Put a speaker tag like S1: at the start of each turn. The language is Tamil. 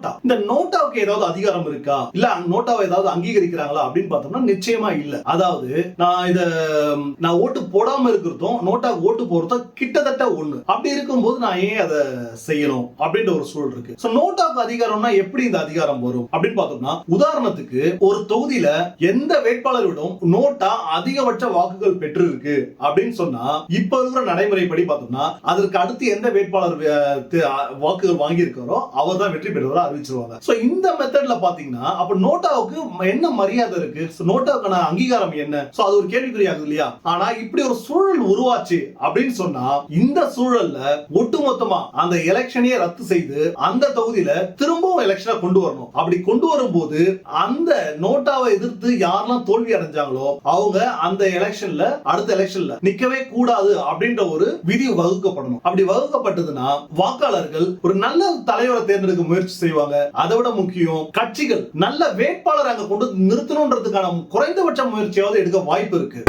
S1: நோட்டா. இந்த நோட்டாவுக்கு ஏதாவது அதிகாரம் இருக்கா, இல்ல நோட்டாவை ஏதாவது அங்கீகரிக்கிறாங்களா அப்படின்னு பார்த்தோம்னா நிச்சயமா இல்ல. அதாவது நான் ஓட்டு போடாம இருக்கிறதும் நோட்டா ஓட்டு போறதும் கிட்டத்தட்ட ஒண்ணு. அப்படி இருக்கும்போது நான் ஏன் அதை செய்யணும் அப்படின்ற ஒரு சூழல் இருக்கு. நோட்டாவுக்கு அதிகாரம்னா எப்படி இந்த அதிகாரம் வரும் அப்படின்னு பார்த்தோம்னா, உதாரணத்துக்கு ஒரு தொகுதியில எந்த வேட்பாளரிடம் நோட்டா அதிகபட்ச வாக்குகள் பெற்று இருக்கு அப்படின்னு சொன்னா, இப்ப இருக்கிற நடைமுறைப்படி பார்த்தோம்னா அதற்கு அடுத்து எந்த வேட்பாளர் வாக்குகள் வாங்கி இருக்காரோ அவர் தான் வெற்றி பெற்றவரா அறிவிச்சிருவாங்க. இந்த மெத்தட்ல பாத்தீங்கன்னா அப்ப நோட்டாவுக்கு என்ன மரியாதை இருக்கு, நோட்டாவுக்கான அங்கீகாரம் என்ன, அது ஒரு கேள்விக்குறியாகுது இல்லையா? ஆனா இப்படி ஒரு சூழல் உருவாச்சு அப்படின்னு சொன்னா, இந்த சூழல்ல ஒட்டுமொத்தமா அந்த எலெக்ஷனையே ரத்து செய்து அந்த தொகுதியில திரும்பவும் எலெக்ஷனை கொண்டு வரணும். அப்படி கொண்டு வரும்போது அந்த நோட்டாவை எதிர்த்து யாரெல்லாம் தோல்வி அடைஞ்சாங்களோ அவங்க அந்த எலெக்ஷன்ல அடுத்த எலெக்ஷன்ல நிக்கவே கூடாது அப்படின்ற ஒரு விதி வகுக்கப்படணும். அப்படி வகுக்கப்பட்டதுன்னா வாக்காளர்கள் ஒரு நல்ல தலைவரை தேர்ந்தெடுக்க முயற்சி செய்வாங்க. அதை விட முக்கியம், கட்சிகள் நல்ல வேட்பாளர் அங்க கொண்டு நிறுத்தணும்ன்றதுக்கான குறைந்தபட்ச முயற்சியாவது எடுக்க வாய்ப்பு இருக்கு.